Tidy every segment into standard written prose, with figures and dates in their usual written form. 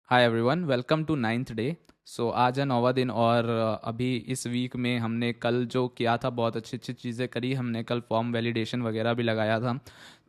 Hi everyone, welcome to ninth day. आज है 9वां दिन और अभी इस वीक में हमने कल जो किया था बहुत अच्छी अच्छी चीज़ें करी। हमने कल फॉर्म वैलिडेशन वगैरह भी लगाया था,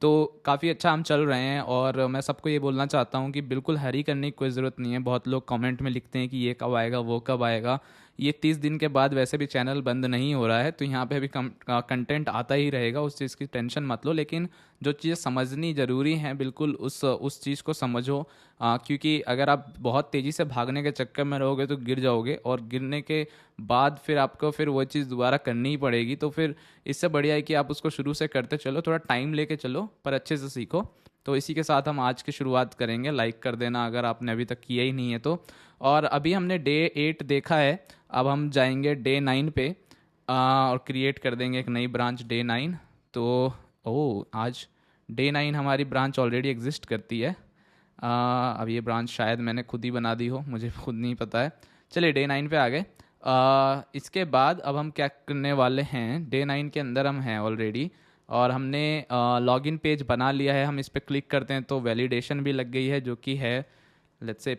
तो काफ़ी अच्छा हम चल रहे हैं। और मैं सबको ये बोलना चाहता हूँ कि बिल्कुल हरी करने की कोई ज़रूरत नहीं है। बहुत लोग कमेंट में लिखते हैं कि ये कब आएगा वो कब आएगा। ये 30 दिन के बाद वैसे भी चैनल बंद नहीं हो रहा है, तो यहाँ पे अभी कंटेंट आता ही रहेगा, उस चीज़ की टेंशन मत लो। लेकिन जो चीज़ें समझनी ज़रूरी हैं बिल्कुल उस चीज़ को समझो। क्योंकि अगर आप बहुत तेज़ी से भागने के चक्कर में रहोगे तो गिर जाओगे, और गिरने के बाद फिर आपको फिर वो चीज़ दोबारा करनी ही पड़ेगी। तो फिर इससे बढ़िया है कि आप उसको शुरू से करते चलो, थोड़ा टाइम लेके चलो पर अच्छे से सीखो। तो इसी के साथ हम आज की शुरुआत करेंगे। लाइक कर देना अगर आपने अभी तक किया ही नहीं है तो। और अभी हमने डे 8 देखा है, अब हम जाएंगे डे 9 पे। और क्रिएट कर देंगे एक नई ब्रांच डे 9। तो आज डे 9 हमारी ब्रांच ऑलरेडी एग्जिस्ट करती है। अब ये ब्रांच शायद मैंने खुद ही बना दी हो, मुझे खुद नहीं पता है। चलिए डे 9 पे आ गए। इसके बाद अब हम क्या करने वाले हैं, डे 9 के अंदर हम हैं ऑलरेडी, और हमने लॉगिन पेज बना लिया है। हम इस पर क्लिक करते हैं तो वैलिडेशन भी लग गई है, जो कि है लेट्स से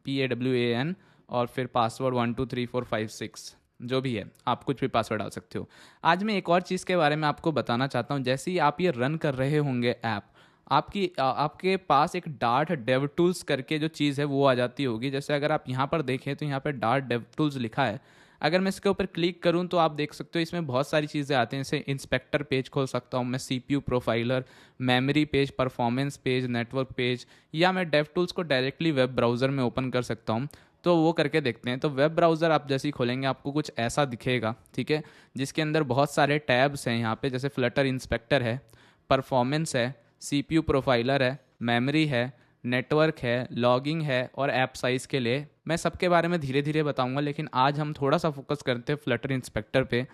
PAWAN, और फिर पासवर्ड 123456 जो भी है, आप कुछ भी पासवर्ड डाल सकते हो। आज मैं एक और चीज़ के बारे में आपको बताना चाहता हूँ। जैसे ही आप ये रन कर रहे होंगे ऐप, आपके पास एक डार्ट डेव टूल्स करके जो चीज़ है वो आ जाती होगी। जैसे अगर आप यहाँ पर देखें तो यहाँ पर डार्ट डेव टूल्स लिखा है। अगर मैं इसके ऊपर क्लिक करूँ तो आप देख सकते हो इसमें बहुत सारी चीज़ें आती हैं। जैसे इंस्पेक्टर पेज खोल सकता हूँ मैं, CPU profiler, memory page, performance page, network page, या मैं डेव टूल्स को डायरेक्टली वेब ब्राउज़र में ओपन कर सकता हूँ। तो वो करके देखते हैं। तो वेब ब्राउज़र आप जैसे ही खोलेंगे आपको कुछ ऐसा दिखेगा, ठीक है, जिसके अंदर बहुत सारे टैब्स हैं यहाँ पे। जैसे फ्लटर इंस्पेक्टर है, परफॉर्मेंस है, CPU प्रोफाइलर है, मेमोरी है, नेटवर्क है, लॉगिंग है, और ऐप साइज़ के लिए। मैं सबके बारे में धीरे धीरे बताऊंगा, लेकिन आज हम थोड़ा सा फोकस करते हैं फ्लटर इंस्पेक्टर पे।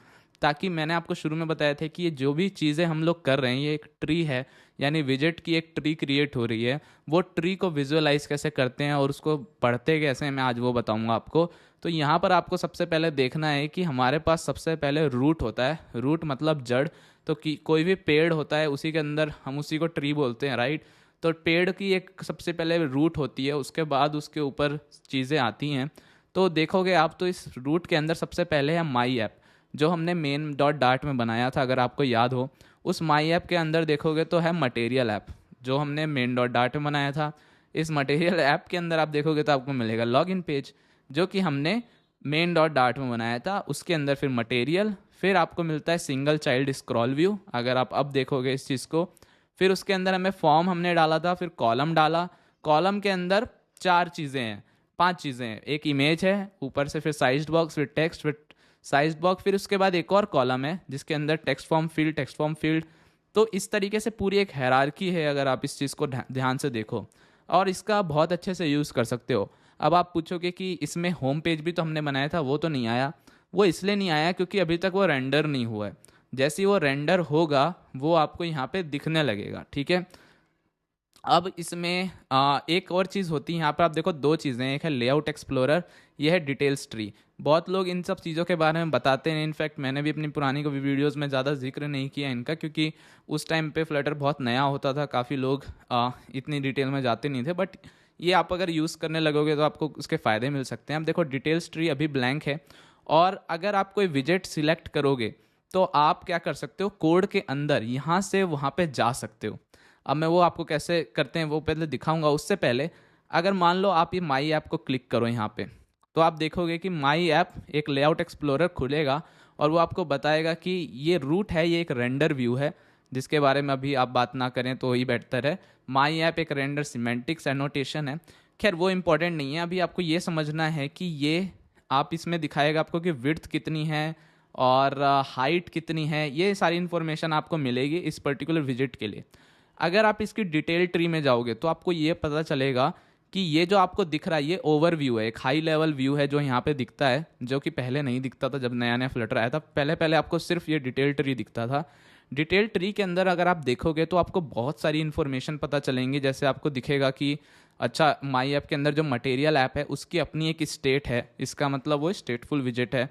ताकि मैंने आपको शुरू में बताया था कि ये जो भी चीज़ें हम लोग कर रहे हैं ये एक ट्री है, यानी विजेट की एक ट्री क्रिएट हो रही है। वो ट्री को विजुअलाइज कैसे करते हैं और उसको पढ़ते कैसे हैं, मैं आज वो बताऊंगा आपको। तो यहाँ पर आपको सबसे पहले देखना है कि हमारे पास सबसे पहले रूट होता है। रूट मतलब जड़। तो कोई भी पेड़ होता है उसी के अंदर हम उसी को ट्री बोलते हैं, राइट। तो पेड़ की एक सबसे पहले रूट होती है, उसके बाद उसके ऊपर चीज़ें आती हैं। तो देखोगे आप तो इस रूट के अंदर सबसे पहले है माई ऐप, जो हमने मेन डॉट डार्ट में बनाया था, अगर आपको याद हो। उस माई ऐप के अंदर देखोगे तो है मटेरियल ऐप, जो हमने मेन डॉट डार्ट में बनाया था। इस मटेरियल ऐप के अंदर आप देखोगे तो आपको मिलेगा लॉगिन पेज, जो कि हमने मेन डॉट डार्ट में बनाया था। उसके अंदर फिर मटेरियल, फिर आपको मिलता है सिंगल चाइल्ड स्क्रॉल व्यू, अगर आप अब देखोगे इस चीज़ को। फिर उसके अंदर हमें फॉर्म हमने डाला था, फिर कॉलम डाला। कॉलम के अंदर 4 चीज़ें हैं, 5 चीज़ें हैं। एक इमेज है ऊपर से, फिर साइज्ड बॉक्स, फिर टेक्स्ट, फिर साइज्ड बॉक्स, फिर उसके बाद एक और कॉलम है जिसके अंदर text form field, text form field. तो इस तरीके से पूरी एक हायरार्की है, अगर आप इस चीज़ को ध्यान से देखो, और इसका बहुत अच्छे से यूज़ कर सकते हो। अब आप पूछोगे कि इसमें होम पेज भी तो हमने बनाया था, वो तो नहीं आया। वो इसलिए नहीं आया क्योंकि अभी तक वो रेंडर नहीं हुआ है। जैसे ही वो रेंडर होगा वो आपको यहाँ पे दिखने लगेगा, ठीक है। अब इसमें एक और चीज़ होती है यहाँ पर, आप देखो 2 चीज़ें, एक है लेआउट एक्सप्लोरर, ये है डिटेल्स ट्री। बहुत लोग इन सब चीज़ों के बारे में बताते हैं। इनफैक्ट मैंने भी अपनी पुरानी को वीडियोज़ में ज़्यादा जिक्र नहीं किया इनका, क्योंकि उस टाइम पे फ्लटर बहुत नया होता था, काफ़ी लोग इतनी डिटेल में जाते नहीं थे। बट ये आप अगर यूज़ करने लगोगे तो आपको उसके फ़ायदे मिल सकते हैं। अब देखो डिटेल्स ट्री अभी ब्लैंक है, और अगर आप कोई विजेट सिलेक्ट करोगे तो आप क्या कर सकते हो, कोड के अंदर यहाँ से वहाँ पे जा सकते हो। अब मैं वो आपको कैसे करते हैं वो पहले दिखाऊंगा। उससे पहले अगर मान लो आप ये माई ऐप को क्लिक करो यहाँ पे, तो आप देखोगे कि माई ऐप एक लेआउट एक्सप्लोरर खुलेगा, और वो आपको बताएगा कि ये रूट है, ये एक रेंडर व्यू है, जिसके बारे में अभी आप बात ना करें तो ही बेहतर है। माई ऐप एक रेंडर सिमेंटिक्स एनोटेशन है। खैर वो इंपॉर्टेंट नहीं है, अभी आपको ये समझना है कि ये आप इसमें दिखाएगा आपको कि विड्थ कितनी है और हाइट कितनी है। ये सारी इन्फॉर्मेशन आपको मिलेगी इस पर्टिकुलर विजिट के लिए। अगर आप इसकी डिटेल ट्री में जाओगे तो आपको ये पता चलेगा कि ये जो आपको दिख रहा है ये ओवरव्यू है, एक हाई लेवल व्यू है जो यहाँ पे दिखता है, जो कि पहले नहीं दिखता था जब नया नया फ्लटर आया था। पहले पहले आपको सिर्फ ये डिटेल ट्री दिखता था। डिटेल ट्री के अंदर अगर आप देखोगे तो आपको बहुत सारी इन्फॉर्मेशन पता चलेंगी। जैसे आपको दिखेगा कि अच्छा, माई ऐप के अंदर जो मटेरियल ऐप है उसकी अपनी एक स्टेट है, इसका मतलब वो स्टेटफुल विजेट है।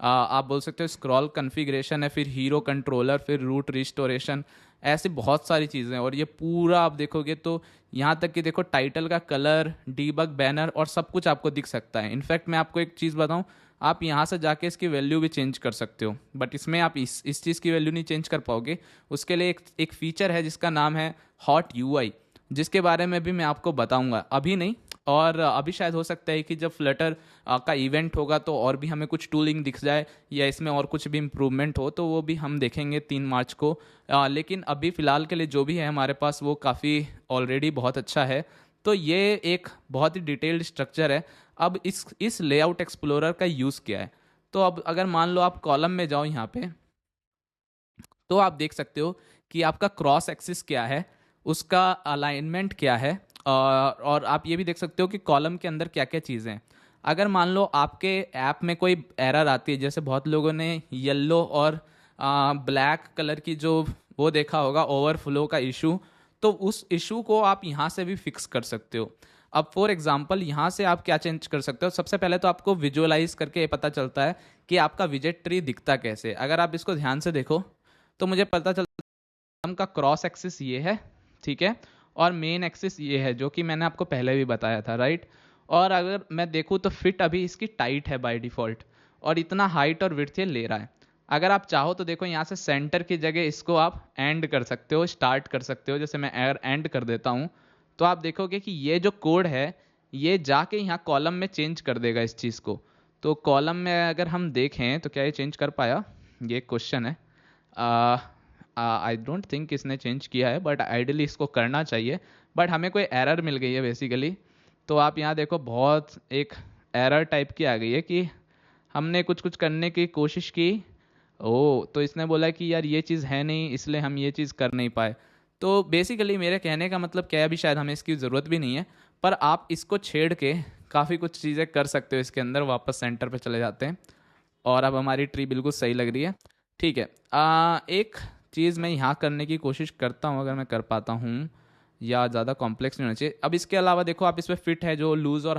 आप बोल सकते हो स्क्रॉल कन्फिग्रेशन है, फिर हीरो कंट्रोलर, फिर रूट रिस्टोरेशन, ऐसी बहुत सारी चीज़ें हैं। और ये पूरा आप देखोगे तो यहाँ तक कि देखो टाइटल का कलर, डीबग बैनर और सब कुछ आपको दिख सकता है। इनफैक्ट मैं आपको एक चीज़ बताऊँ, आप यहाँ से जाके इसकी वैल्यू भी चेंज कर सकते हो, बट इसमें आप इस चीज़ की वैल्यू नहीं चेंज कर पाओगे। उसके लिए एक फीचर है जिसका नाम है हॉट यूआई, जिसके बारे में भी मैं आपको बताऊंगा, अभी नहीं। और अभी शायद हो सकता है कि जब फ्लटर का इवेंट होगा तो और भी हमें कुछ टूलिंग दिख जाए या इसमें और कुछ भी इम्प्रूवमेंट हो, तो वो भी हम देखेंगे 3 मार्च को। लेकिन अभी फ़िलहाल के लिए जो भी है हमारे पास वो काफ़ी ऑलरेडी बहुत अच्छा है। तो ये एक बहुत ही डिटेल्ड स्ट्रक्चर है। अब इस लेआउट एक्सप्लोरर का यूज़ क्या है? तो अब अगर मान लो आप कॉलम में जाओ यहाँ पे, तो आप देख सकते हो कि आपका क्रॉस एक्सिस क्या है, उसका अलाइनमेंट क्या है, और आप ये भी देख सकते हो कि कॉलम के अंदर क्या क्या चीज़ें हैं। अगर मान लो आपके ऐप में कोई एरर आती है, जैसे बहुत लोगों ने येलो और ब्लैक कलर की जो वो देखा होगा ओवरफ्लो का इशू, तो उस इशू को आप यहाँ से भी फिक्स कर सकते हो। अब फॉर एग्जांपल यहाँ से आप क्या चेंज कर सकते हो? सबसे पहले तो आपको विजुअलाइज करके ये पता चलता है कि आपका विजेट ट्री दिखता कैसे। अगर आप इसको ध्यान से देखो तो मुझे पता चलता है का क्रॉस एक्सिस ये है, ठीक है, और मेन एक्सिस ये है, जो कि मैंने आपको पहले भी बताया था, राइट। और अगर मैं देखूँ तो फिट अभी इसकी टाइट है बाय डिफ़ॉल्ट, और इतना हाइट और विड्थ ये ले रहा है। अगर आप चाहो तो देखो यहाँ से सेंटर की जगह इसको आप एंड कर सकते हो, स्टार्ट कर सकते हो। जैसे मैं एंड कर देता हूँ तो आप देखोगे कि ये जो कोड है ये जाके यहाँ कॉलम में चेंज कर देगा इस चीज़ को। तो कॉलम में अगर हम देखें तो क्या ये चेंज कर पाया, ये क्वेश्चन है। आई डोंट थिंक इसने चेंज किया है, बट आइडियली इसको करना चाहिए। बट हमें कोई एरर मिल गई है बेसिकली। तो आप यहाँ देखो बहुत एक एरर टाइप की आ गई है कि हमने कुछ कुछ करने की कोशिश की, ओ तो इसने बोला कि यार ये चीज़ है नहीं, इसलिए हम ये चीज़ कर नहीं पाए। तो बेसिकली मेरे कहने का मतलब क्या है, अभी शायद हमें इसकी ज़रूरत भी नहीं है, पर आप इसको छेड़ के काफ़ी कुछ चीज़ें कर सकते हो इसके अंदर। वापस सेंटर पे चले जाते हैं और अब हमारी ट्री बिल्कुल सही लग रही है, ठीक है। एक चीज़ मैं यहाँ करने की कोशिश करता हूँ, अगर मैं कर पाता हूँ, या ज़्यादा कॉम्प्लेक्स नहीं होना चाहिए। अब इसके अलावा देखो आप इस पर फिट है जो लूज़ और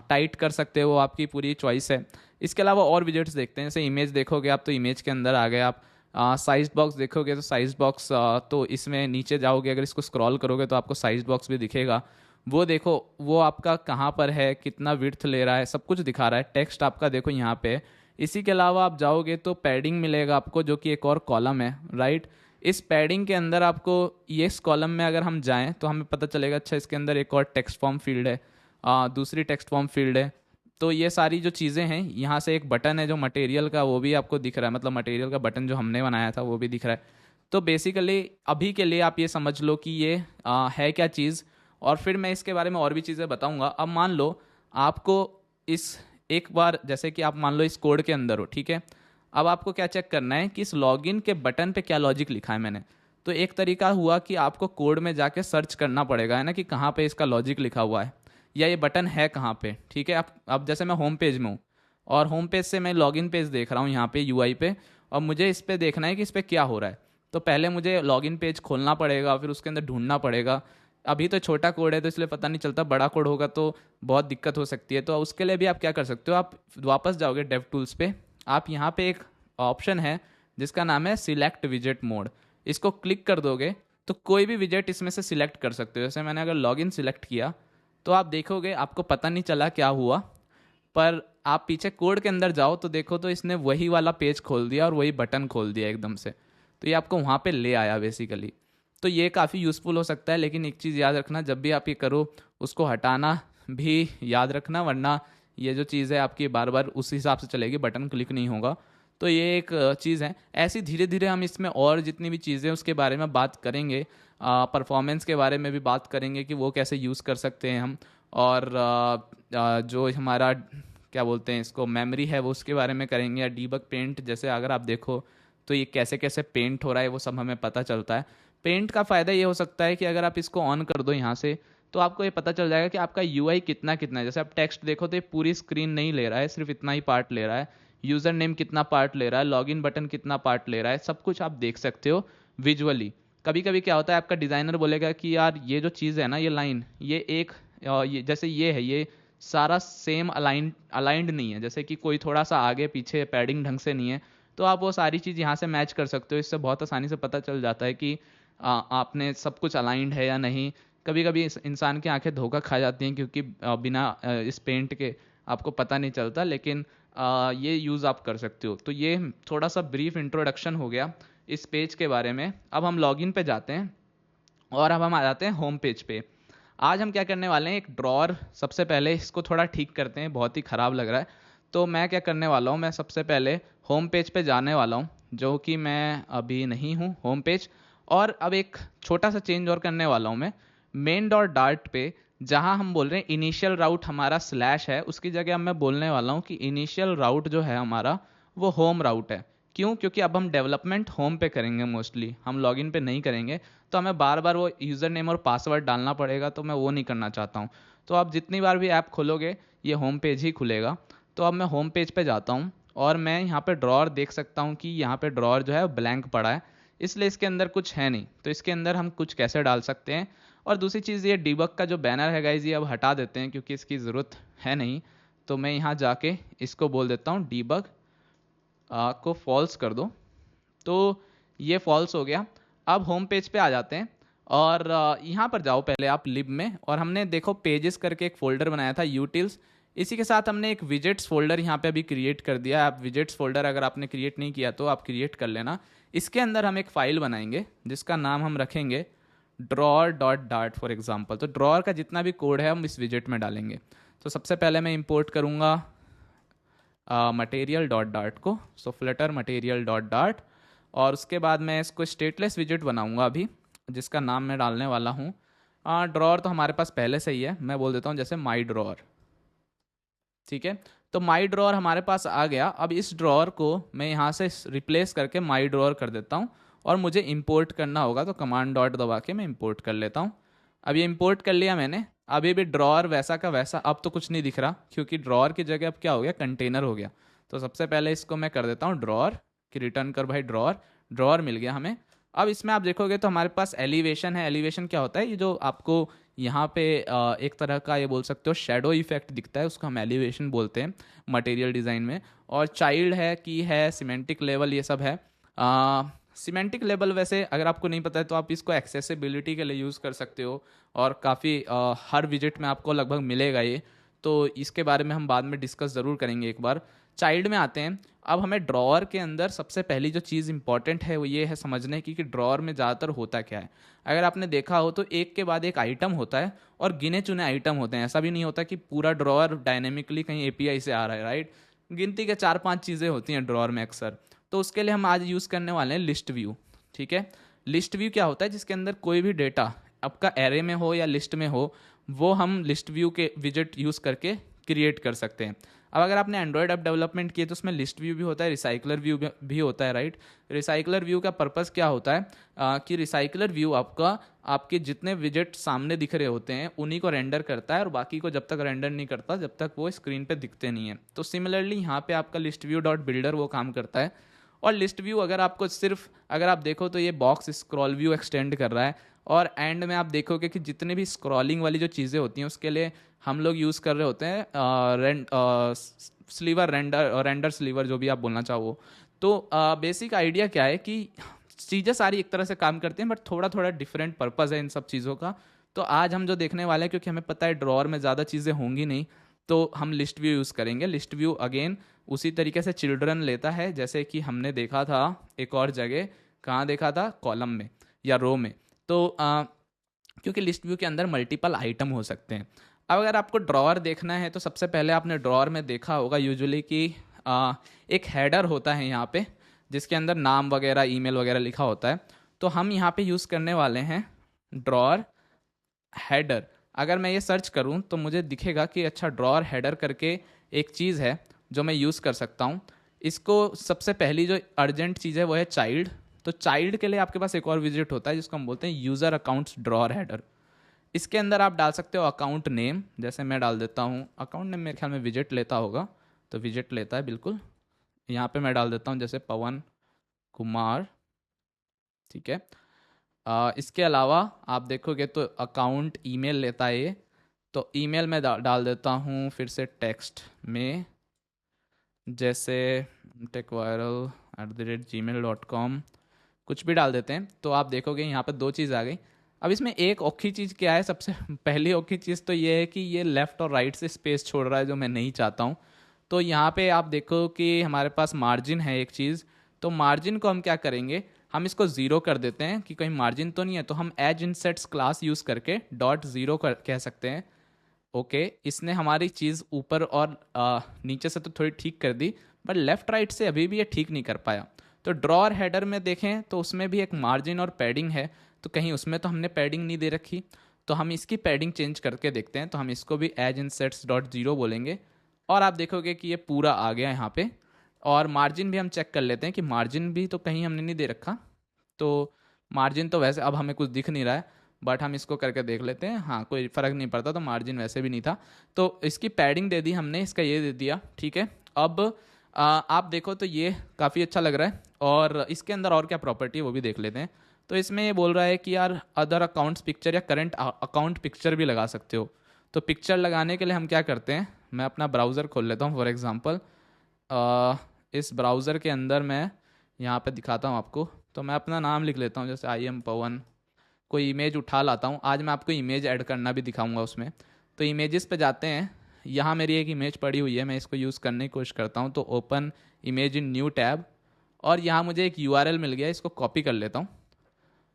टाइट कर सकते हो, वो आपकी पूरी चॉइस है। इसके अलावा और विजेट्स देखते हैं, जैसे इमेज देखोगे आप तो इमेज के अंदर आ गए आप। साइज बॉक्स देखोगे तो साइज बॉक्स, तो इसमें नीचे जाओगे अगर इसको स्क्रॉल करोगे तो आपको साइज बॉक्स भी दिखेगा। वो देखो वो आपका कहाँ पर है, कितना विड्थ ले रहा है, सब कुछ दिखा रहा है। टेक्स्ट आपका देखो यहाँ पे। इसी के अलावा आप जाओगे तो पैडिंग मिलेगा आपको, जो कि एक और कॉलम है, राइट। इस पैडिंग के अंदर आपको ये इस कॉलम में अगर हम जाएं तो हमें पता चलेगा अच्छा इसके अंदर एक और टेक्स्ट फॉर्म फील्ड है, दूसरी टेक्स्ट फॉर्म फील्ड है। तो ये सारी जो चीज़ें हैं, यहाँ से एक बटन है जो मटेरियल का, वो भी आपको दिख रहा है, मतलब मटेरियल का बटन जो हमने बनाया था वो भी दिख रहा है। तो बेसिकली अभी के लिए आप ये समझ लो कि ये है क्या चीज़, और फिर मैं इसके बारे में और भी चीज़ें बताऊंगा। अब मान लो आपको इस एक बार, जैसे कि आप मान लो इस कोड के अंदर हो, ठीक है। अब आपको क्या चेक करना है कि इस लॉगिन के बटन पे क्या लॉजिक लिखा है मैंने। तो एक तरीका हुआ कि आपको कोड में जाके सर्च करना पड़ेगा, है ना, कि कहाँ पे इसका लॉजिक लिखा हुआ है या ये बटन है कहाँ पे, ठीक है। आप अब जैसे मैं होम पेज में हूँ और होम पेज से मैं लॉगिन पेज देख रहा हूँ यहाँ पे यूआई पे, और मुझे इस पे देखना है कि इस पे क्या हो रहा है। तो पहले मुझे लॉगिन पेज खोलना पड़ेगा, फिर उसके अंदर ढूंढना पड़ेगा। अभी तो छोटा कोड है तो इसलिए पता नहीं चलता, बड़ा कोड होगा तो बहुत दिक्कत हो सकती है। तो उसके लिए भी आप क्या कर सकते हो, आप वापस जाओगे डेव टूल्स पे, आप यहाँ पे एक ऑप्शन है जिसका नाम है सिलेक्ट विजेट मोड। इसको क्लिक कर दोगे तो कोई भी विजेट इसमें से सिलेक्ट कर सकते हो। जैसे मैंने अगर लॉगिन सिलेक्ट किया तो आप देखोगे आपको पता नहीं चला क्या हुआ, पर आप पीछे कोड के अंदर जाओ तो देखो तो इसने वही वाला पेज खोल दिया और वही बटन खोल दिया एकदम से। तो ये आपको वहाँ पे ले आया बेसिकली। तो ये काफ़ी यूज़फुल हो सकता है, लेकिन एक चीज़ याद रखना, जब भी आप ये करो उसको हटाना भी याद रखना, वरना ये जो चीज़ है आपकी बार बार उस हिसाब से चलेगी, बटन क्लिक नहीं होगा। तो ये एक चीज़ है। ऐसी धीरे धीरे हम इसमें और जितनी भी चीज़ें उसके बारे में बात करेंगे, परफॉर्मेंस के बारे में भी बात करेंगे कि वो कैसे यूज़ कर सकते हैं हम, और जो हमारा क्या बोलते हैं इसको मेमोरी है वो उसके बारे में करेंगे, या डीबग पेंट जैसे अगर आप देखो तो ये कैसे कैसे पेंट हो रहा है वो सब हमें पता चलता है। पेंट का फ़ायदा ये हो सकता है कि अगर आप इसको ऑन कर दो यहाँ से तो आपको ये पता चल जाएगा कि आपका यूआई कितना कितना है। जैसे आप टेक्स्ट देखो तो ये पूरी स्क्रीन नहीं ले रहा है, सिर्फ इतना ही पार्ट ले रहा है। यूज़र नेम कितना पार्ट ले रहा है, लॉगिन बटन कितना पार्ट ले रहा है, सब कुछ आप देख सकते हो विजुअली। कभी कभी क्या होता है आपका डिज़ाइनर बोलेगा कि यार ये जो चीज़ है ना, ये लाइन, ये एक ये जैसे ये है, ये सारा सेम अलाइंड नहीं है, जैसे कि कोई थोड़ा सा आगे पीछे पैडिंग ढंग से नहीं है, तो आप वो सारी चीज़ यहाँ से मैच कर सकते हो। इससे बहुत आसानी से पता चल जाता है कि आपने सब कुछ अलाइंड है या नहीं। कभी कभी इस इंसान की आंखें धोखा खा जाती हैं, क्योंकि बिना इस पेंट के आपको पता नहीं चलता, लेकिन ये यूज़ आप कर सकते हो। तो ये थोड़ा सा ब्रीफ इंट्रोडक्शन हो गया इस पेज के बारे में। अब हम लॉगिन पे जाते हैं और अब हम आ जाते हैं होम पेज पे। आज हम क्या करने वाले हैं, एक ड्रॉर सबसे पहले इसको थोड़ा ठीक करते हैं, बहुत ही ख़राब लग रहा है। तो मैं क्या करने वाला हूँ, मैं सबसे पहले होम पेज पे जाने वाला हूँ, जो कि मैं अभी नहीं हूँ होम पेज। और अब एक छोटा सा चेंज और करने वाला हूँ मैं मेन डॉट डार्ट पे। जहाँ हम बोल रहे हैं इनिशियल राउट हमारा स्लैश है, उसकी जगह अब मैं बोलने वाला हूँ कि इनिशियल राउट जो है हमारा वो होम राउट है। क्यों? क्योंकि अब हम डेवलपमेंट होम पे करेंगे, मोस्टली हम लॉगिन पे नहीं करेंगे। तो हमें बार बार वो यूज़र नेम और पासवर्ड डालना पड़ेगा, तो मैं वो नहीं करना चाहता हूँ। तो आप जितनी बार भी ऐप खोलोगे ये होम पेज ही खुलेगा। तो अब मैं होम पेज पे जाता हूँ और मैं यहाँ पे ड्रॉर देख सकता हूँ कि यहाँ पे ड्रॉर जो है ब्लैंक पड़ा है, इसलिए इसके अंदर कुछ है नहीं। तो इसके अंदर हम कुछ कैसे डाल सकते हैं। और दूसरी चीज़, ये डीबग का जो बैनर है गाइज, ये अब हटा देते हैं क्योंकि इसकी ज़रूरत है नहीं। तो मैं यहाँ जाके इसको बोल देता हूँ डीबग को फॉल्स कर दो। तो ये फॉल्स हो गया। अब होम पेज पे आ जाते हैं और यहाँ पर जाओ पहले आप लिब में, और हमने देखो पेजेस करके एक फोल्डर बनाया था यूटिल्स। इसी के साथ हमने एक विजेट्स फोल्डर यहाँ पे अभी क्रिएट कर दिया। आप विजेट्स फोल्डर अगर आपने क्रिएट नहीं किया तो आप क्रिएट कर लेना। इसके अंदर हम एक फाइल बनाएंगे जिसका नाम हम रखेंगे drawer dot dart for example. तो ड्रॉर का जितना भी कोड है हम इस विजेट में डालेंगे। तो सबसे पहले मैं इंपोर्ट करूँगा मटेरियल डॉट डार्ट को, सो फ्लटर मटेरियल डॉट डार्ट। और उसके बाद मैं इसको स्टेटलेस विजेट बनाऊंगा अभी, जिसका नाम मैं डालने वाला हूँ ड्रॉर। तो हमारे पास पहले से ही है, मैं बोल देता हूँ जैसे माई ड्रॉर। ठीक है, तो माई ड्रॉर हमारे पास आ गया। अब इस ड्रॉर को मैं यहाँ से रिप्लेस करके माई ड्रॉर कर देता हूँ, और मुझे इंपोर्ट करना होगा तो कमांड डॉट दबा के मैं इंपोर्ट कर लेता हूँ। अब ये इंपोर्ट कर लिया मैंने। अभी भी ड्रॉर वैसा का वैसा, अब तो कुछ नहीं दिख रहा क्योंकि ड्रॉर की जगह अब क्या हो गया, कंटेनर हो गया। तो सबसे पहले इसको मैं कर देता हूँ ड्रॉर कि रिटर्न कर भाई ड्रॉर। ड्रॉर मिल गया हमें। अब इसमें आप देखोगे तो हमारे पास एलिवेशन है। एलिवेशन क्या होता है, ये जो आपको यहाँ पे एक तरह का ये बोल सकते हो शेडो इफेक्ट दिखता है, उसको हम एलिवेशन बोलते हैं मटेरियल डिज़ाइन में। और चाइल्ड है, की है, सिमेंटिक लेवल, ये सब है। सिमेंटिक लेवल वैसे अगर आपको नहीं पता है तो आप इसको एक्सेसिबिलिटी के लिए यूज़ कर सकते हो, और काफ़ी हर विजिट में आपको लगभग मिलेगा ये। तो इसके बारे में हम बाद में डिस्कस ज़रूर करेंगे एक बार। चाइल्ड में आते हैं। अब हमें ड्रॉअर के अंदर सबसे पहली जो चीज़ इंपॉर्टेंट है वो ये है समझने की कि ड्रॉअर में ज़्यादातर होता क्या है। अगर आपने देखा हो तो एक के बाद एक आइटम होता है और गिने चुने आइटम होते हैं। ऐसा भी नहीं होता कि पूरा ड्रॉअर डायनेमिकली कहीं एपीआई से आ रहा है, राइट। गिनती के 4-5 चीज़ें होती हैं ड्रॉअर में अक्सर। तो उसके लिए हम आज यूज़ करने वाले हैं लिस्ट व्यू। ठीक है, लिस्ट व्यू क्या होता है, जिसके अंदर कोई भी डेटा आपका एरे में हो या लिस्ट में हो, वो हम लिस्ट व्यू के विजेट यूज़ करके क्रिएट कर सकते हैं। अब अगर आपने एंड्रॉयड ऐप डेवलपमेंट किए तो उसमें लिस्ट व्यू भी होता है, रिसाइकलर व्यू भी होता है, राइट। रिसाइकलर व्यू का पर्पस क्या होता है कि रिसाइकलर व्यू आपका आपके जितने विजेट सामने दिख रहे होते हैं उन्हीं को रेंडर करता है, और बाकी को जब तक रेंडर नहीं करता जब तक वो स्क्रीन पे दिखते नहीं है। तो सिमिलरली यहाँ पे आपका लिस्ट व्यू डॉट बिल्डर वो काम करता है। और लिस्ट व्यू अगर आपको सिर्फ अगर आप देखो तो ये बॉक्स स्क्रॉल व्यू एक्सटेंड कर रहा है, और एंड में आप देखोगे कि जितने भी स्क्रॉलिंग वाली जो चीज़ें होती हैं उसके लिए हम लोग यूज़ कर रहे होते हैं स्लीवर, रेंडर स्लीवर, जो भी आप बोलना चाहो। तो बेसिक आइडिया क्या है कि चीज़ें सारी एक तरह से काम करती हैं, बट थोड़ा थोड़ा डिफरेंट पर्पज़ है इन सब चीज़ों का। तो आज हम जो देखने वाले हैं, क्योंकि हमें पता है ड्रॉअर में ज़्यादा चीज़ें होंगी नहीं, तो हम लिस्ट व्यू यूज़ करेंगे। लिस्ट व्यू अगेन उसी तरीके से चिल्ड्रन लेता है जैसे कि हमने देखा था एक और जगह, कहाँ देखा था, कॉलम में या रो में। तो क्योंकि लिस्ट व्यू के अंदर मल्टीपल आइटम हो सकते हैं। अब अगर आपको ड्रॉअर देखना है तो सबसे पहले आपने ड्रॉअर में देखा होगा यूजुअली कि एक हेडर होता है यहाँ पे, जिसके अंदर नाम वगैरह, ईमेल वगैरह लिखा होता है। तो हम यहाँ पे यूज़ करने वाले हैं ड्रॉअर हेडर। अगर मैं ये सर्च करूँ तो मुझे दिखेगा कि अच्छा ड्रॉअर हेडर करके एक चीज़ है जो मैं यूज़ कर सकता हूँ। इसको सबसे पहली जो अर्जेंट चीज़ है वो है चाइल्ड। तो चाइल्ड के लिए आपके पास एक और विजिट होता है जिसको हम बोलते हैं यूज़र अकाउंट्स ड्रॉअर हेडर। इसके अंदर आप डाल सकते हो अकाउंट नेम, जैसे मैं डाल देता हूँ अकाउंट नेम, मेरे ख्याल में विजिट लेता होगा, तो विजिट लेता है बिल्कुल। यहाँ पे मैं डाल देता हूँ जैसे पवन कुमार। ठीक है, इसके अलावा आप देखोगे तो अकाउंट ईमेल लेता है ये, तो ईमेल में डाल देता हूँ फिर से टेक्स्ट में, जैसे टेक वायरल @gmail.com कुछ भी डाल देते हैं तो आप देखोगे यहाँ पर दो चीज़ आ गई। अब इसमें एक औखी चीज़ क्या है, सबसे पहली औखी चीज़ तो ये है कि ये लेफ़्ट और राइट से स्पेस छोड़ रहा है जो मैं नहीं चाहता हूँ। तो यहाँ पे आप देखो कि हमारे पास मार्जिन है एक चीज़, तो मार्जिन को हम क्या करेंगे, हम इसको ज़ीरो कर देते हैं कि कहीं मार्जिन तो नहीं है, तो हम एज इंसेट्स क्लास यूज़ करके डॉट ज़ीरो कह सकते हैं। ओके, इसने हमारी चीज़ ऊपर और नीचे से तो थोड़ी ठीक कर दी, बट लेफ़्ट राइट से अभी भी ये ठीक नहीं कर पाया। तो ड्रॉ और हेडर में देखें तो उसमें भी एक मार्जिन और पैडिंग है, तो कहीं उसमें तो हमने पैडिंग नहीं दे रखी, तो हम इसकी पैडिंग चेंज करके देखते हैं। तो हम इसको भी एज इंसेट्स डॉट ज़ीरो बोलेंगे और आप देखोगे कि ये पूरा आ गया यहाँ पे। और मार्जिन भी हम चेक कर लेते हैं कि मार्जिन भी तो कहीं हमने नहीं दे रखा, तो मार्जिन तो वैसे अब हमें कुछ दिख नहीं रहा है, बट हम इसको करके देख लेते हैं। हाँ, कोई फ़र्क नहीं पड़ता, तो मार्जिन वैसे भी नहीं था, तो इसकी पैडिंग दे दी हमने, इसका ये दे दिया, ठीक है। अब आप देखो तो ये काफ़ी अच्छा लग रहा है। और इसके अंदर और क्या प्रॉपर्टी है वो भी देख लेते हैं। तो इसमें ये बोल रहा है कि यार अदर अकाउंट्स पिक्चर या करंट अकाउंट पिक्चर भी लगा सकते हो। तो पिक्चर लगाने के लिए हम क्या करते हैं, मैं अपना ब्राउज़र खोल लेता हूँ फॉर एग्ज़ाम्पल। इस ब्राउज़र के अंदर मैं यहाँ पे दिखाता हूँ आपको। तो मैं अपना नाम लिख लेता हूँ, जैसे आई एम पवन, कोई इमेज उठा लाता हूँ। आज मैं आपको इमेज ऐड करना भी दिखाऊंगा उसमें। तो इमेजेस पे जाते हैं, यहाँ मेरी एक इमेज पड़ी हुई है, मैं इसको यूज़ करने की कोशिश करता हूँ। तो open image in new tab, और यहाँ मुझे एक URL मिल गया, इसको कॉपी कर लेता हूँ।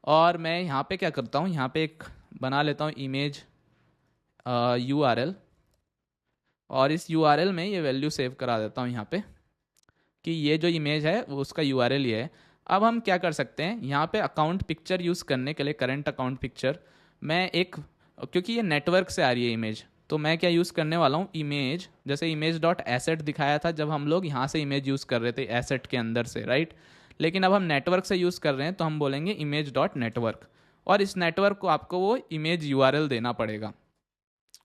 और मैं यहाँ पे क्या करता हूँ, यहाँ पे एक बना लेता हूँ इमेज URL, और इस URL में ये वैल्यू सेव करा देता हूँ यहाँ पे कि ये जो इमेज है वो उसका URL ये है। अब हम क्या कर सकते हैं, यहाँ पे अकाउंट पिक्चर यूज़ करने के लिए करंट अकाउंट पिक्चर, मैं एक, क्योंकि ये नेटवर्क से आ रही है इमेज, तो मैं क्या यूज़ करने वाला हूँ, इमेज, जैसे इमेज डॉट एसेट दिखाया था जब हम लोग यहाँ से इमेज यूज़ कर रहे थे एसेट के अंदर से, राइट। लेकिन अब हम नेटवर्क से यूज़ कर रहे हैं, तो हम बोलेंगे इमेज डॉट नेटवर्क, और इस नेटवर्क को आपको वो इमेज URL देना पड़ेगा।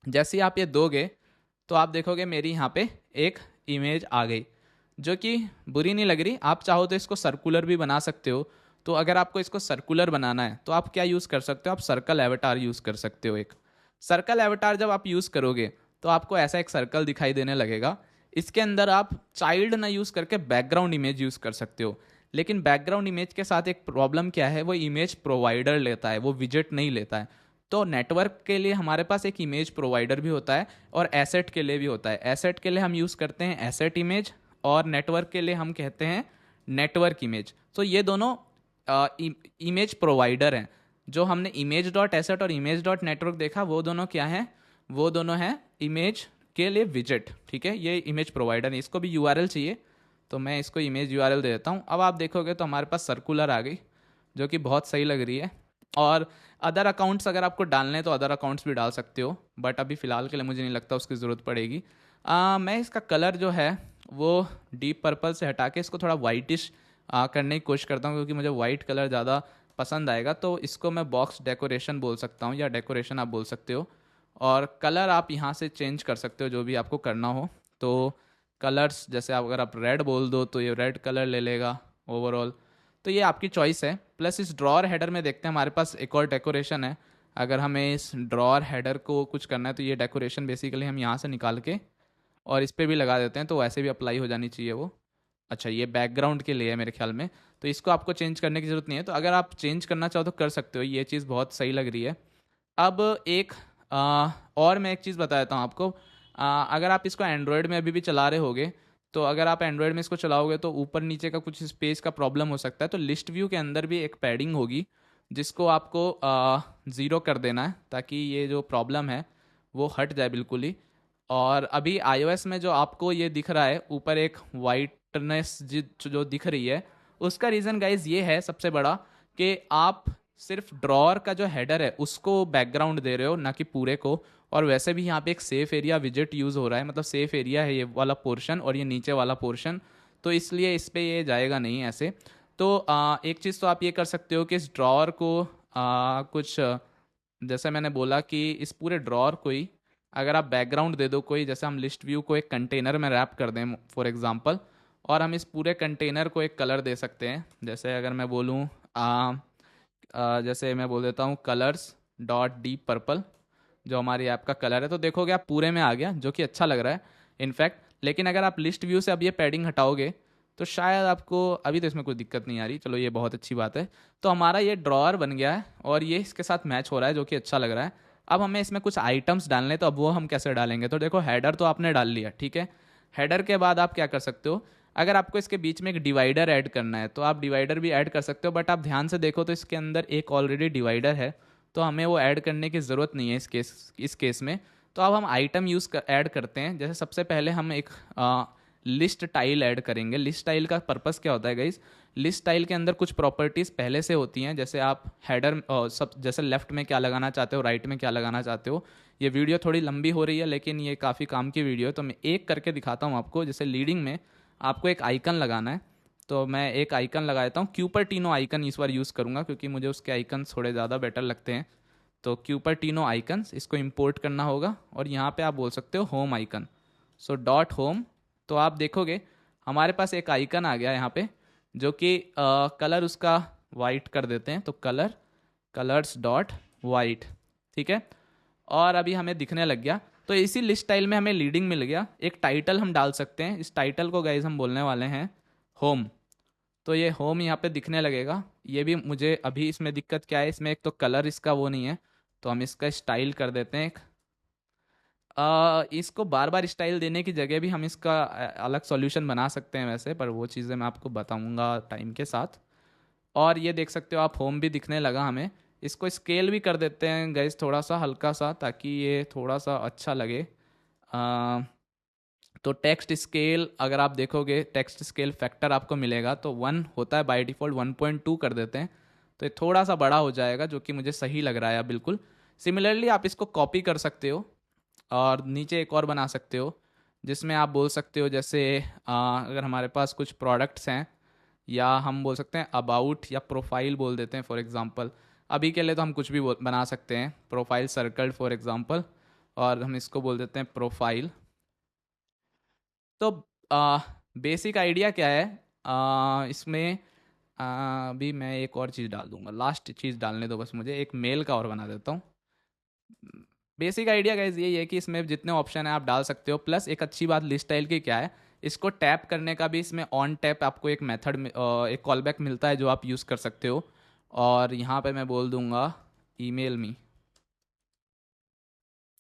जैसे ही आप ये दोगे तो आप देखोगे मेरी यहाँ पे एक इमेज आ गई, जो कि बुरी नहीं लग रही। आप चाहो तो इसको सर्कुलर भी बना सकते हो। तो अगर आपको इसको सर्कुलर बनाना है तो आप क्या यूज़ कर सकते हो, आप सर्कल एवटार यूज़ कर सकते हो। एक सर्कल एवटार जब आप यूज़ करोगे तो आपको ऐसा एक सर्कल दिखाई देने लगेगा। इसके अंदर आप चाइल्ड ना यूज़ करके बैकग्राउंड इमेज यूज़ कर सकते हो। लेकिन बैकग्राउंड इमेज के साथ एक प्रॉब्लम क्या है, वो इमेज प्रोवाइडर लेता है, वो विजेट नहीं लेता है। तो नेटवर्क के लिए हमारे पास एक इमेज प्रोवाइडर भी होता है और एसेट के लिए भी होता है। एसेट के लिए हम यूज़ करते हैं एसेट इमेज, और नेटवर्क के लिए हम कहते हैं नेटवर्क इमेज। तो ये दोनों इमेज प्रोवाइडर हैं। जो हमने इमेज डॉट एसेट और इमेज डॉट नेटवर्क देखा, वो दोनों क्या हैं, वो दोनों हैं इमेज के लिए विजेट, ठीक है। ये इमेज प्रोवाइडर है, इसको भी URL चाहिए, तो मैं इसको इमेज URL दे देता हूँ। अब आप देखोगे तो हमारे पास सर्कुलर आ गई, जो कि बहुत सही लग रही है। और अदर अकाउंट्स अगर आपको डालने हैं तो अदर अकाउंट्स भी डाल सकते हो, बट अभी फ़िलहाल के लिए मुझे नहीं लगता उसकी ज़रूरत पड़ेगी। मैं इसका कलर जो है वो डीप पर्पल से हटा के इसको थोड़ा वाइटिश करने की कोशिश करता हूँ, क्योंकि मुझे वाइट कलर ज़्यादा पसंद आएगा। तो इसको मैं बॉक्स डेकोरेशन बोल सकता हूँ, या डेकोरेशन आप बोल सकते हो। और कलर आप यहाँ से चेंज कर सकते हो जो भी आपको करना हो। तो कलर्स जैसे अगर आप रेड बोल दो तो ये रेड कलर ले लेगा ओवरऑल। तो ये आपकी चॉइस है। प्लस इस ड्रॉअर हेडर में देखते हैं, हमारे पास एक और डेकोरेशन है। अगर हमें इस ड्रॉअर हेडर को कुछ करना है तो ये डेकोरेशन बेसिकली हम यहाँ से निकाल के और इस पर भी लगा देते हैं, तो वैसे भी अप्लाई हो जानी चाहिए वो। अच्छा, ये बैकग्राउंड के लिए है मेरे ख्याल में, तो इसको आपको चेंज करने की ज़रूरत नहीं है। तो अगर आप चेंज करना चाहो तो कर सकते हो, ये चीज़ बहुत सही लग रही है। अब एक और मैं एक चीज़ बता देता हूँ आपको। अगर आप इसको एंड्रॉयड में अभी भी चला रहे होगे, तो अगर आप एंड्रॉयड में इसको चलाओगे तो ऊपर नीचे का कुछ स्पेस का प्रॉब्लम हो सकता है। तो लिस्ट व्यू के अंदर भी एक पैडिंग होगी, जिसको आपको 0 कर देना है, ताकि ये जो प्रॉब्लम है वो हट जाए बिल्कुल ही। और अभी iOS में जो आपको ये दिख रहा है ऊपर एक वाइटनेस जो दिख रही है, उसका रीज़न गाइज ये है सबसे बड़ा, कि आप सिर्फ ड्रॉअर का जो हेडर है उसको बैकग्राउंड दे रहे हो, ना कि पूरे को। और वैसे भी यहाँ पे एक सेफ एरिया विजेट यूज़ हो रहा है, मतलब सेफ एरिया है ये वाला पोर्शन और ये नीचे वाला पोर्शन, तो इसलिए इस पर ये जाएगा नहीं ऐसे। तो एक चीज़ तो आप ये कर सकते हो कि इस ड्रॉअर को कुछ, जैसे मैंने बोला कि इस पूरे ड्रॉअर को ही अगर आप बैकग्राउंड दे दो कोई, जैसे हम लिस्ट व्यू को एक कंटेनर में रैप कर दें फॉर एग्जांपल, और हम इस पूरे कंटेनर को एक कलर दे सकते हैं। जैसे अगर मैं बोलूँ जैसे मैं बोल देता हूँ कलर्स डॉट डीप पर्पल, जो हमारी ऐप का कलर है, तो देखोगे आप पूरे में आ गया, जो कि अच्छा लग रहा है इनफैक्ट। लेकिन अगर आप लिस्ट व्यू से अब ये पैडिंग हटाओगे तो शायद आपको अभी तो इसमें कोई दिक्कत नहीं आ रही, चलो ये बहुत अच्छी बात है। तो हमारा ये ड्रॉअर बन गया है और ये इसके साथ मैच हो रहा है, जो कि अच्छा लग रहा है। अब हमें इसमें कुछ आइटम्स डालने, तो अब वो हम कैसे डालेंगे? तो देखो, हेडर तो आपने डाल लिया, ठीक है। हेडर के बाद आप क्या कर सकते हो, अगर आपको इसके बीच में एक डिवाइडर ऐड करना है तो आप डिवाइडर भी ऐड कर सकते हो, बट आप ध्यान से देखो तो इसके अंदर एक ऑलरेडी डिवाइडर है, तो हमें वो ऐड करने की ज़रूरत नहीं है इस केस में। तो अब हम आइटम ऐड करते हैं। जैसे सबसे पहले हम एक लिस्ट टाइल ऐड करेंगे। लिस्ट टाइल का पर्पस क्या होता है गाइस? लिस्ट टाइल के अंदर कुछ प्रॉपर्टीज़ पहले से होती हैं, जैसे आप हेडर सब, जैसे लेफ्ट में क्या लगाना चाहते हो, राइट में क्या लगाना चाहते हो। ये वीडियो थोड़ी लंबी हो रही है, लेकिन ये काफ़ी काम की वीडियो है, तो मैं एक करके दिखाता हूँ आपको। जैसे लीडिंग में आपको एक आइकन लगाना है, तो मैं एक आइकन लगाता हूँ। क्यूपर्टिनो आइकन इस बार यूज़ करूँगा, क्योंकि मुझे उसके आइकन थोड़े ज़्यादा बेटर लगते हैं। तो क्यूपर्टिनो आइकन्स, इसको इंपोर्ट करना होगा और यहाँ पे आप बोल सकते हो home icon. So dot home, तो आप देखोगे हमारे पास एक आइकन आ गया यहाँ पे, जो कि कलर उसका वाइट कर देते हैं, तो कलर्स डॉट वाइट, ठीक है। और अभी हमें दिखने लग गया। तो इसी लिस्ट स्टाइल में हमें लीडिंग मिल गया। एक टाइटल हम डाल सकते हैं, इस टाइटल को गाइज हम बोलने वाले हैं होम। तो ये होम यहाँ पे दिखने लगेगा। ये भी मुझे अभी इसमें दिक्कत क्या है, इसमें एक तो कलर इसका वो नहीं है, तो हम इसका स्टाइल कर देते हैं। इसको बार बार स्टाइल देने की जगह भी हम इसका अलग सॉल्यूशन बना सकते हैं वैसे, पर वो चीज़ें मैं आपको बताऊंगा टाइम के साथ। और ये देख सकते हो आप, होम भी दिखने लगा हमें। इसको स्केल भी कर देते हैं गाइस थोड़ा सा हल्का सा, ताकि ये थोड़ा सा अच्छा लगे। तो टेक्स्ट स्केल, अगर आप देखोगे टेक्स्ट स्केल फैक्टर आपको मिलेगा तो 1 होता है बाय डिफ़ॉल्ट, 1.2 कर देते हैं, तो ये थोड़ा सा बड़ा हो जाएगा, जो कि मुझे सही लग रहा है बिल्कुल। सिमिलरली आप इसको कॉपी कर सकते हो और नीचे एक और बना सकते हो, जिसमें आप बोल सकते हो जैसे अगर हमारे पास कुछ प्रोडक्ट्स हैं, या हम बोल सकते हैं अबाउट या प्रोफाइल बोल देते हैं फॉर एग्जांपल। अभी के लिए तो हम कुछ भी बना सकते हैं, प्रोफाइल सर्कल फॉर एग्जांपल, और हम इसको बोल देते हैं प्रोफाइल। तो बेसिक आइडिया क्या है इसमें? अभी मैं एक और चीज़ डाल दूंगा, लास्ट चीज़ डालने दो बस मुझे, एक मेल का और बना देता हूँ। बेसिक आइडिया गाइज यही है कि इसमें जितने ऑप्शन है आप डाल सकते हो। प्लस एक अच्छी बात लिस्ट स्टाइल की क्या है, इसको टैप करने का भी इसमें ऑन टैप आपको एक मेथड, एक कॉलबैक मिलता है जो आप यूज़ कर सकते हो। और यहाँ पे मैं बोल दूंगा ईमेल मी,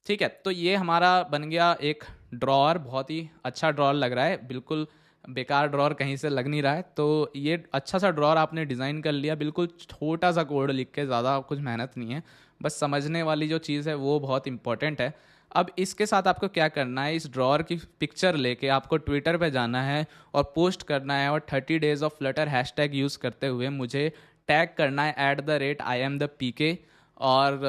ठीक है। तो ये हमारा बन गया एक ड्रॉअर, बहुत ही अच्छा ड्रॉअर लग रहा है, बिल्कुल बेकार ड्रॉअर कहीं से लग नहीं रहा है। तो ये अच्छा सा ड्रॉअर आपने डिज़ाइन कर लिया, बिल्कुल छोटा सा कोड लिख के, ज़्यादा कुछ मेहनत नहीं है, बस समझने वाली जो चीज़ है वो बहुत इंपॉर्टेंट है। अब इसके साथ आपको क्या करना है, इस ड्रॉअर की पिक्चर लेके आपको ट्विटर पे जाना है और पोस्ट करना है, और 30 days of Flutter hashtag use करते हुए मुझे टैग करना है @IamThePK, और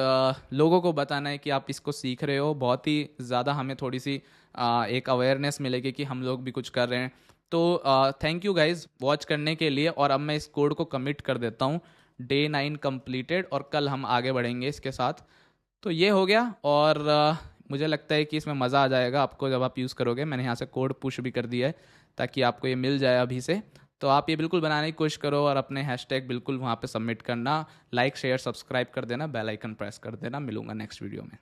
लोगों को बताना है कि आप इसको सीख रहे हो। बहुत ही ज़्यादा हमें थोड़ी सी एक अवेयरनेस मिलेगी कि हम लोग भी कुछ कर रहे हैं। तो थैंक यू गाइज वॉच करने के लिए, और अब मैं इस कोड को कमिट कर देता हूँ, डे 9 कंप्लीटेड, और कल हम आगे बढ़ेंगे इसके साथ। तो ये हो गया, और मुझे लगता है कि इसमें मज़ा आ जाएगा आपको जब आप यूज़ करोगे। मैंने यहाँ से कोड पुश भी कर दिया है ताकि आपको ये मिल जाए अभी से। तो आप ये बिल्कुल बनाने की कोशिश करो और अपने हैशटैग बिल्कुल वहाँ पे सबमिट करना। लाइक शेयर सब्सक्राइब कर देना, बेल आइकन प्रेस कर देना। मिलूंगा नेक्स्ट वीडियो में।